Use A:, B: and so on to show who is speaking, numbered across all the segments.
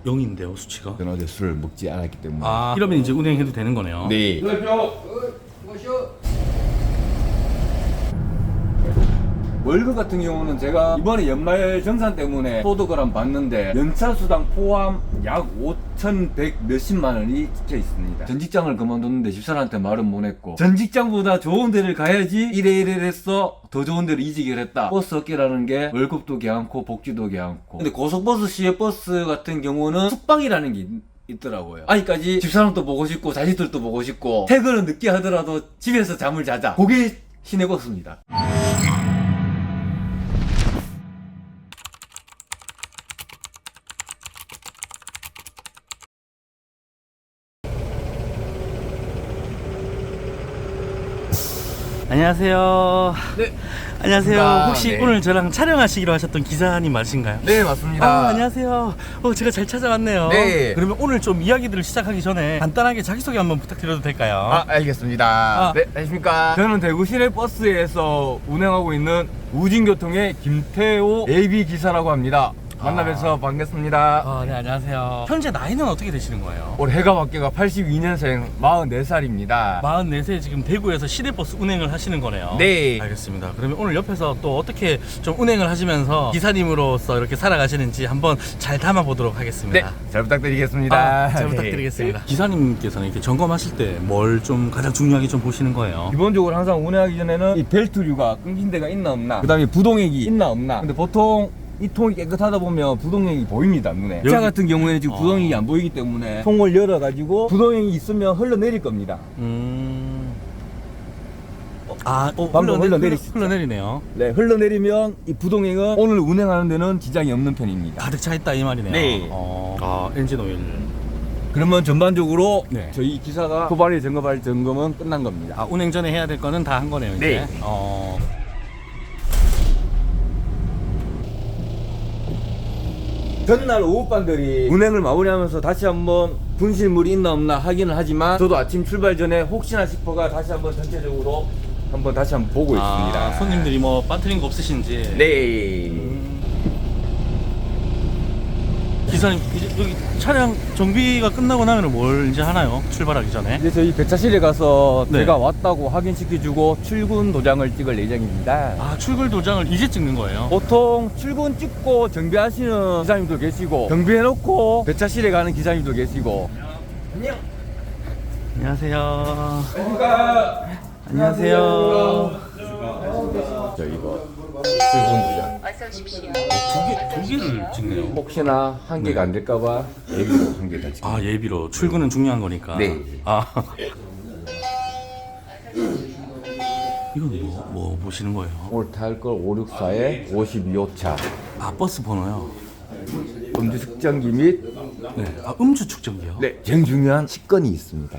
A: 0인데요, 수치가.
B: 저는 어제 술을 먹지 않았기 때문에.
A: 아, 이러면 이제 운행해도 되는 거네요.
B: 네. 월급 같은 경우는 제가 이번에 연말 정산 때문에 소득을 한번 봤는데 연차 수당 포함 약 5,100 몇십만 원이 찍혀 있습니다. 전 직장을 그만뒀는데 집사람한테 말은 못 했고, 전 직장보다 좋은 데를 가야지 이래 했어 더 좋은 데로 이직을 했다. 버스 업계라는 게 월급도 개않고 복지도 개않고. 근데 고속버스 시외버스 같은 경우는 숙박이라는 게 있더라고요. 아직까지 집사람도 보고 싶고 자식들도 보고 싶고 퇴근은 늦게 하더라도 집에서 잠을 자자. 그게 시내버스입니다.
A: 안녕하세요.
C: 네.
A: 안녕하세요.
C: 반갑습니다.
A: 혹시
C: 네.
A: 오늘 저랑 촬영하시기로 하셨던 기사님 맞으신가요?
C: 네, 맞습니다.
A: 아, 안녕하세요. 제가 잘 찾아왔네요.
C: 네.
A: 그러면 오늘 좀 이야기들을 시작하기 전에 간단하게 자기소개 한번 부탁드려도 될까요?
C: 알겠습니다. 네, 안녕하십니까.
B: 저는 대구 시내버스에서 운행하고 있는 우진교통의 김태호 AB 기사라고 합니다. 만나뵈서 반갑습니다.
A: 네, 안녕하세요. 현재 나이는 어떻게 되시는 거예요?
B: 올해 해가 밖에가 82년생 44살입니다.
A: 44세 지금 대구에서 시내버스 운행을 하시는 거네요.
C: 네.
A: 알겠습니다. 그러면 오늘 옆에서 또 어떻게 좀 운행을 하시면서 기사님으로서 이렇게 살아가시는지 한번 잘 담아보도록 하겠습니다.
B: 네, 잘 부탁드리겠습니다.
A: 잘 부탁드리겠습니다. 기사님께서는 이렇게 점검하실 때 뭘 좀 가장 중요하게 좀 보시는 거예요?
B: 기본적으로 항상 운행하기 전에는 이 벨트류가 끊긴 데가 있나 없나, 그 다음에 부동액이 있나 없나. 근데 보통 이 통이 깨끗하다 보면 부동액이 보입니다, 눈에. 차 같은 경우에는 지금 부동액이 안 보이기 때문에 통을 열어가지고 부동액이 있으면 흘러내릴 겁니다. 방금
A: 흘러내리네요.
B: 네, 흘러내리면 이 부동액은 오늘 운행하는 데는 지장이 없는 편입니다.
A: 가득 차 있다 이 말이네요.
B: 네.
A: 엔진 오일.
B: 그러면 전반적으로
A: 네.
B: 저희 기사가 소발이 점검할 점검은 끝난 겁니다.
A: 운행 전에 해야 될 거는 다 한 거네요, 이제.
B: 네. 전날 오후반들이 운행을 마무리하면서 다시 한번 분실물이 있나 없나 확인을 하지만, 저도 아침 출발 전에 혹시나 싶어가 다시 한번 전체적으로 다시 한번 보고 있습니다.
A: 손님들이 뭐 빠뜨린 거 없으신지.
B: 네.
A: 기사님, 이제 여기 차량 정비가 끝나고 나면 뭘 이제 하나요? 출발하기 전에.
B: 이제 저희 배차실에 가서
A: 네.
B: 제가 왔다고 확인시켜주고 출근 도장을 찍을 예정입니다.
A: 출근 도장을 이제 찍는 거예요?
B: 보통 출근 찍고 정비하시는 기사님도 계시고, 정비해놓고 배차실에 가는 기사님도 계시고. 안녕.
A: 안녕하세요.
B: 안녕하십니까.
A: 안녕하세요.
B: 저 이거 출근 도장.
D: 어서 오십시오.
A: 두 개를 찍네요.
B: 혹시나 한 개가 안 될까봐 예비로 한 개 다 찍고.
A: 예비로. 출근은 중요한 거니까.
B: 네.
A: 이건 뭐 보시는 거예요?
B: 올 탈 걸 564에 52호차.
A: 버스 번호요.
B: 음주 측정기 및
A: 네. 음주 측정기요?
B: 네, 제일 중요한 식권이 있습니다.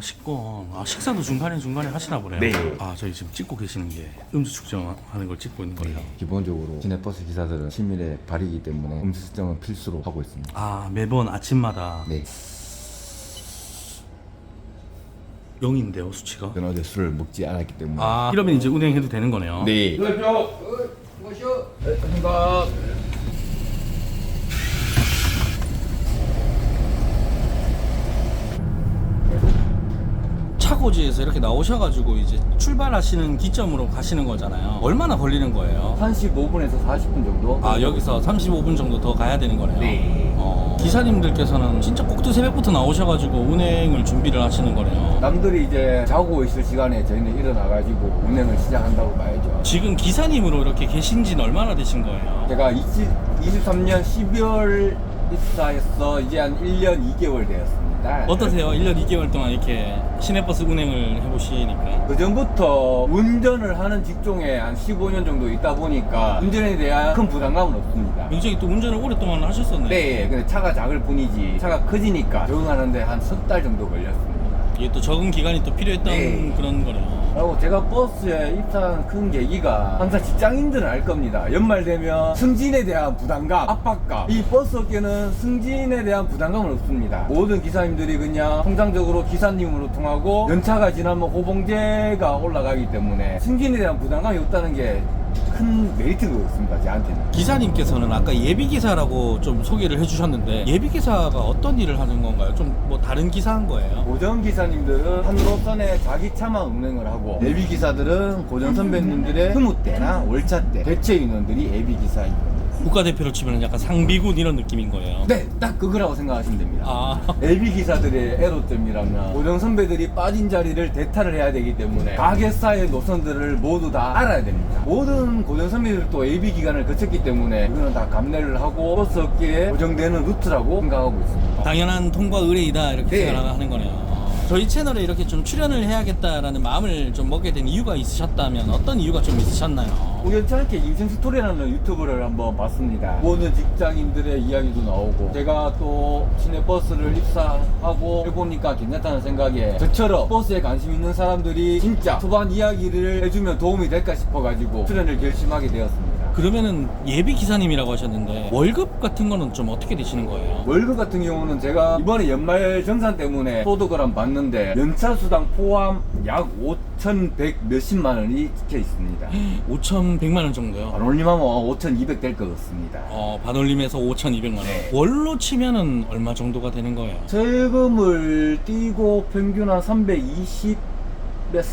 A: 식권. 식사도 중간에 하시나 보네요.
B: 네.
A: 저희 지금 찍고 계시는 게 음주 측정하는 걸 찍고 있는 거예요.
B: 기본적으로 시내버스 기사들은 시민의 발이기 때문에 음주 측정은 필수로 하고 있습니다.
A: 매번 아침마다
B: 네.
A: 0인데요, 수치가.
B: 저는 어제 술을 먹지 않았기 때문에.
A: 이러면 이제 운행해도 되는 거네요.
B: 네.
A: 차고지에서 이렇게 나오셔가지고 이제 출발하시는 기점으로 가시는 거잖아요. 얼마나 걸리는 거예요?
B: 35분에서 40분 정도?
A: 여기서 35분 정도 더 가야 되는 거네요.
B: 네.
A: 기사님들께서는 진짜 꼭두 새벽부터 나오셔가지고 운행을 준비를 하시는 거네요.
B: 남들이 이제 자고 있을 시간에 저희는 일어나가지고 운행을 시작한다고 봐야죠.
A: 지금 기사님으로 이렇게 계신 지는 얼마나 되신 거예요?
B: 제가 23년 12월 입사해서 이제 한 1년 2개월 되었습니다.
A: 어떠세요? 1년 2개월 동안 이렇게 시내버스 운행을 해보시니까.
B: 그 전부터 운전을 하는 직종에 한 15년 정도 있다 보니까 운전에 대한 큰 부담감은 없습니다.
A: 굉장히 또 운전을 오랫동안 하셨었네요.
B: 네, 근데 차가 작을 뿐이지 차가 커지니까 적응하는데 한 석 달 정도 걸렸습니다.
A: 이게 또 적응 기간이 또 필요했던
B: 네.
A: 그런 거네요.
B: 그리고 제가 버스에 입사한 큰 계기가 항상 직장인들은 알 겁니다. 연말 되면 승진에 대한 부담감, 압박감. 이 버스 업계는 승진에 대한 부담감은 없습니다. 모든 기사님들이 그냥 통상적으로 기사님으로 통하고 연차가 지나면 호봉제가 올라가기 때문에 승진에 대한 부담감이 없다는 게 큰 메리트가 있습니다, 저한테는.
A: 기사님께서는 아까 예비기사라고 좀 소개를 해주셨는데 예비기사가 어떤 일을 하는 건가요? 좀 뭐 다른 기사인 거예요?
B: 고정 기사님들은 한 노선에 자기 차만 운행을 하고, 예비 기사들은 고정 선배님들의 휴무 때나 월차 때 대체 인원들이 예비 기사입니다.
A: 국가대표로 치면 약간 상비군 이런 느낌인 거예요.
B: 네, 딱 그거라고 생각하시면 됩니다.
A: 아,
B: 예비 기사들의 애로점이라면 고정 선배들이 빠진 자리를 대타를 해야 되기 때문에 가게사의 노선들을 모두 다 알아야 됩니다. 모든 고정 선배들도 예비 기간을 거쳤기 때문에 이거는 다 감내를 하고 버스 업계에 고정되는 루트라고 생각하고 있습니다.
A: 당연한 통과 의뢰이다 이렇게
B: 네.
A: 생각하는 거네요. 저희 채널에 이렇게 좀 출연을 해야겠다라는 마음을 좀 먹게 된 이유가 있으셨다면 어떤 이유가 좀 있으셨나요?
B: 우연치 않게 인생 스토리라는 유튜브를 한번 봤습니다. 모든 직장인들의 이야기도 나오고, 제가 또 시내버스를 입사하고 해보니까 괜찮다는 생각에 저처럼 버스에 관심 있는 사람들이 진짜 초반 이야기를 해주면 도움이 될까 싶어가지고 출연을 결심하게 되었습니다.
A: 그러면은 예비 기사님이라고 하셨는데 월급 같은 거는 좀 어떻게 되시는 거예요?
B: 월급 같은 경우는 제가 이번에 연말 정산 때문에 소득을 한번 봤는데 연차 수당 포함 약 5,100 몇십만 원이 찍혀 있습니다.
A: 5,100만 원 정도요?
B: 반올림하면 5,200 될 것 같습니다.
A: 반올림에서 5,200만 원.
B: 네.
A: 월로 치면은 얼마 정도가 되는 거예요?
B: 세금을 띄고 평균 한 320에서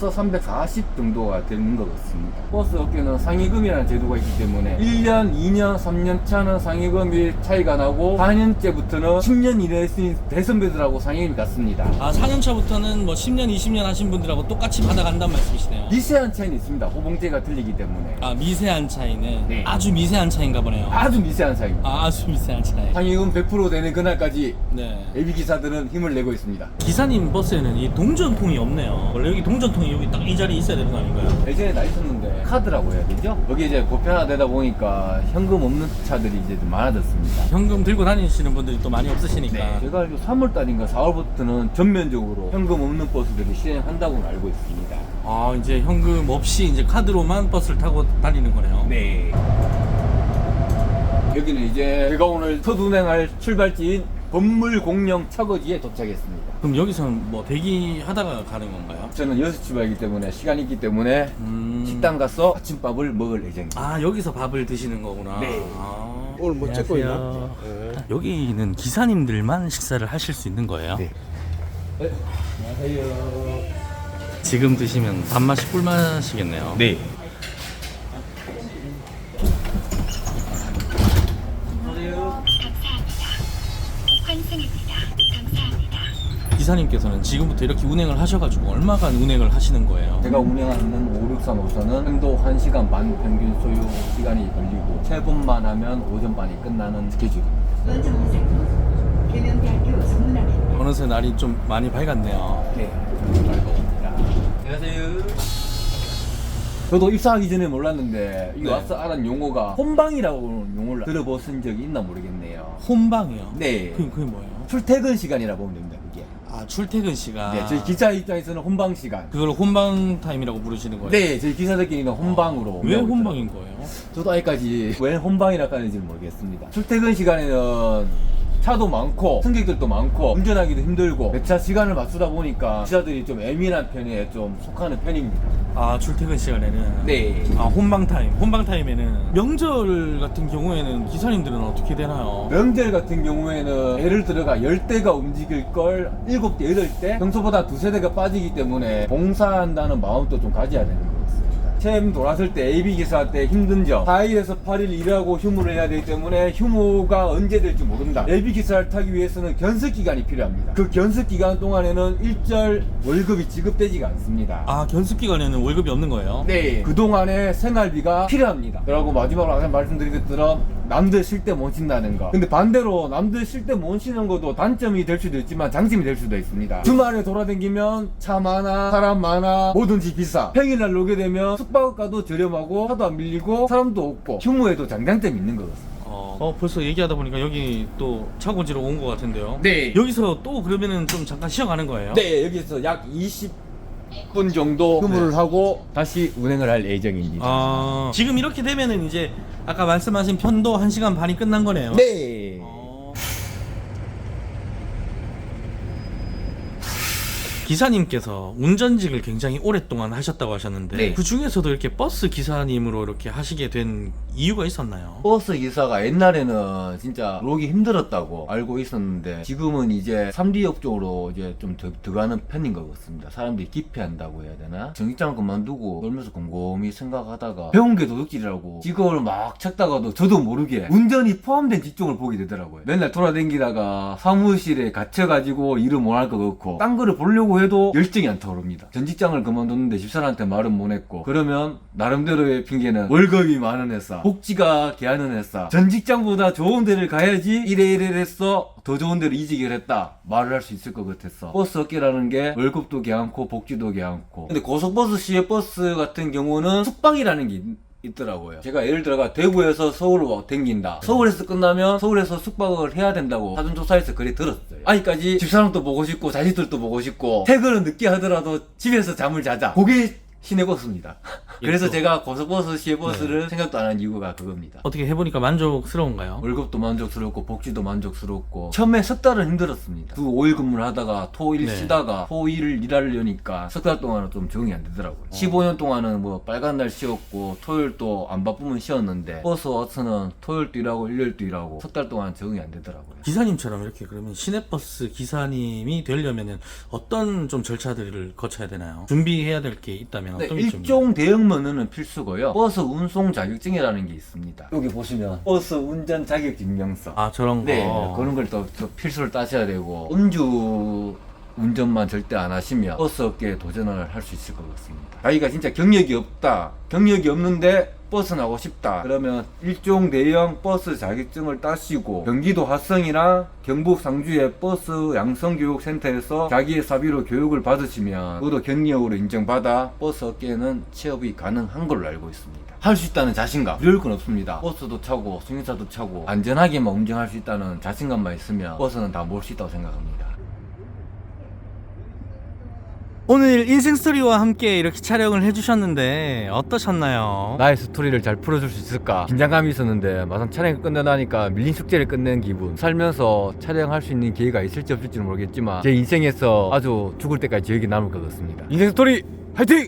B: 340 정도가 되는 것 같습니다. 버스 업계는 상위금이라는 제도가 있기 때문에 1년, 2년, 3년 차는 상위금이 차이가 나고 4년째부터는 10년 일했으니 대선배들하고 상위금이 같습니다.
A: 4년차부터는 뭐 10년, 20년 하신 분들하고 똑같이 받아간다는 말씀이시네요.
B: 미세한 차이는 있습니다. 호봉제가 틀리기 때문에.
A: 미세한 차이는
B: 네.
A: 아주 미세한 차이인가 보네요.
B: 아주 미세한 차이입니다.
A: 아주 미세한 차이.
B: 상위금 100% 되는 그날까지
A: 네.
B: 예비기사들은 힘을 내고 있습니다.
A: 기사님 버스에는 이 동전통이 없네요. 원래 여기 동전통이 여기 딱 이 자리에 있어야 되는 거 아닌가요?
B: 예전에 나 있었는데 카드라고 해야 되죠? 여기 이제 보편화되다 보니까 현금 없는 차들이 이제 좀 많아졌습니다.
A: 현금 들고 다니시는 분들이 또 많이 없으시니까.
B: 네. 제가 알기로 3월달인가 4월부터는 전면적으로 현금 없는 버스들이 시행한다고 알고 있습니다.
A: 이제 현금 없이 이제 카드로만 버스를 타고 다니는 거네요.
B: 네. 여기는 이제 제가 오늘 첫 운행할 출발지인 법물공영 차거지에 도착했습니다.
A: 그럼 여기서는 뭐 대기하다가 가는 건가요?
B: 저는 6시 출발이기 때문에 시간이 있기 때문에 식당 가서 아침밥을 먹을 예정입니다.
A: 여기서 밥을 드시는 거구나.
B: 네.
D: 오늘 뭐 찍고 있나?
A: 여기는 기사님들만 식사를 하실 수 있는 거예요?
B: 네. 안녕하세요.
A: 지금 드시면 밥맛이 꿀맛이겠네요.
B: 네.
E: 환승입니다. 감사합니다.
A: 기사님께서는 지금부터 이렇게 운행을 하셔가지고 얼마간 운행을 하시는 거예요?
B: 제가 운행하는 563 노선은 편도 1시간 반 평균 소요 시간이 걸리고 3번만 하면 오전 반이 끝나는 스케줄입니다.
E: 계명대학교 성문학교
A: 어느새 날이 좀 많이 밝았네요.
B: 네. 안녕하세요. 저도 입사하기 전에 몰랐는데 이거
A: 네.
B: 와서 알은 용어가 혼방이라고 용어를 들어보신 적이 있나 모르겠네요.
A: 혼방이요?
B: 네.
A: 그게 뭐예요?
B: 출퇴근 시간이라 보면 됩니다. 그게.
A: 출퇴근 시간.
B: 네, 저희 기차 입장에서는 혼방 시간.
A: 그걸 혼방 타임이라고 부르시는 거예요?
B: 네, 저희 기사들끼리는 혼방으로.
A: 왜
B: 운영하고
A: 혼방인 거예요?
B: 있어요. 저도 아직까지 왜 혼방이라고 하는지는 모르겠습니다. 출퇴근 시간에는 차도 많고 승객들도 많고 운전하기도 힘들고 배차 시간을 맞추다 보니까 기사들이 좀 예민한 편에 좀 속하는 편입니다.
A: 출퇴근 시간에는?
B: 네.
A: 혼방 타임. 혼방 타임에는 명절 같은 경우에는 기사님들은 어떻게 되나요?
B: 명절 같은 경우에는 예를 들어가 10대가 움직일 걸 7대, 8대 평소보다 2-3대가 빠지기 때문에 봉사한다는 마음도 좀 가져야 되는 것 같습니다. 체험 돌았을 때 AB기사 때 힘든 점 4일에서 8일 일하고 휴무를 해야 되기 때문에 휴무가 언제 될지 모른다. AB기사를 타기 위해서는 견습기간이 필요합니다. 그 견습기간 동안에는 일절 월급이 지급되지가 않습니다.
A: 견습 기간에는 월급이 없는 거예요?
B: 네. 그동안의 생활비가 필요합니다. 그리고 마지막으로 항상 말씀드린 것처럼 남들 쉴 때 못 쉰다는 거. 근데 반대로 남들 쉴 때 못 쉬는 것도 단점이 될 수도 있지만 장점이 될 수도 있습니다. 주말에 돌아다니면 차 많아, 사람 많아, 뭐든지 비싸. 평일날 오게 되면 숙박가도 저렴하고 차도 안 밀리고 사람도 없고 휴무에도 장단점이 있는 것 같습니다.
A: 벌써 얘기하다 보니까 여기 또 차고지로 온 것 같은데요?
B: 네.
A: 여기서 또 그러면은 좀 잠깐 쉬어가는 거예요?
B: 네, 여기서 약 20분 정도 휴무를 하고 다시 운행을 할 예정입니다.
A: 지금 이렇게 되면은 이제 아까 말씀하신 편도 1시간 반이 끝난 거네요? 기사님께서 운전직을 굉장히 오랫동안 하셨다고 하셨는데
B: 네.
A: 그 중에서도 이렇게 버스 기사님으로 이렇게 하시게 된 이유가 있었나요?
B: 버스 기사가 옛날에는 진짜 오기 힘들었다고 알고 있었는데 지금은 이제 3D 업종으로 이제 좀 들어가는 편인 것 같습니다. 사람들이 기피한다고 해야 되나? 정직장을 그만두고 놀면서 곰곰이 생각하다가 배운 게 도둑질이라고 직업을 막 찾다가도 저도 모르게 운전이 포함된 직종을 보게 되더라고요. 맨날 돌아다니다가 사무실에 갇혀가지고 일을 못 할 것 같고 딴 거를 보려고 해도 열정이 안 타오릅니다. 전 직장을 그만뒀는데 집사람한테 말은 못 했고 그러면 나름대로의 핑계는 월급이 많은 회사, 복지가 개하는 회사, 전 직장보다 좋은 데를 가야지 이래 했어 더 좋은 데로 이직을 했다 말을 할 수 있을 것 같았어. 버스 업계라는 게 월급도 개않고 복지도 개않고 근데 고속버스 시외버스 같은 경우는 숙박이라는 게 있더라고요. 제가 예를 들어가 대구에서 서울로 댕긴다. 서울에서 끝나면 서울에서 숙박을 해야 된다고 사전조사에서 그래 들었어요. 아직까지 집사람도 보고 싶고 자식들도 보고 싶고 퇴근은 늦게 하더라도 집에서 잠을 자자. 그게 시내버스입니다. 그래서 제가 고속버스, 시외버스를 생각도 안 한 이유가 그겁니다.
A: 어떻게 해보니까 만족스러운가요?
B: 월급도 만족스럽고 복지도 만족스럽고 처음에 석 달은 힘들었습니다. 주 5일 근무를 하다가 토일
A: 네.
B: 쉬다가 토일 일하려니까 석 달 동안은 좀 적응이 안 되더라고요. 15년 동안은 뭐 빨간 날 쉬었고 토요일도 안 바쁘면 쉬었는데 버스 와서는 토요일도 일하고 일요일도 일하고 석 달 동안 적응이 안 되더라고요.
A: 기사님처럼 이렇게 그러면 시내버스 기사님이 되려면은 어떤 좀 절차들을 거쳐야 되나요? 준비해야 될 게 있다면
B: 네,
A: 어떤 게 좀?
B: 일종 대형 면허는 필수고요. 버스 운송 자격증이라는 게 있습니다. 여기 보시면 버스 운전 자격 증명서.
A: 아 저런 거.
B: 네, 그런 걸 또 필수를 따셔야 되고 음주 운전만 절대 안 하시면 버스 업계에 도전을 할 수 있을 것 같습니다. 자기가 진짜 경력이 없다, 경력이 없는데 버스 나고 싶다 그러면 일종 대형 버스 자격증을 따시고 경기도 화성이나 경북 상주의 버스 양성교육센터에서 자기의 사비로 교육을 받으시면 그것도 경력으로 인정받아 버스 업계에는 취업이 가능한 걸로 알고 있습니다. 할 수 있다는 자신감, 두려울 건 없습니다. 버스도 차고 승용차도 차고 안전하게만 운전할 수 있다는 자신감만 있으면 버스는 다 몰 수 있다고 생각합니다.
A: 오늘 인생 스토리와 함께 이렇게 촬영을 해주셨는데 어떠셨나요?
B: 나의 스토리를 잘 풀어줄 수 있을까 긴장감이 있었는데 막상 촬영이 끝나니까 밀린 숙제를 끝낸 기분. 살면서 촬영할 수 있는 기회가 있을지 없을지는 모르겠지만 제 인생에서 아주 죽을 때까지 기억이 남을 것 같습니다. 인생 스토리 화이팅!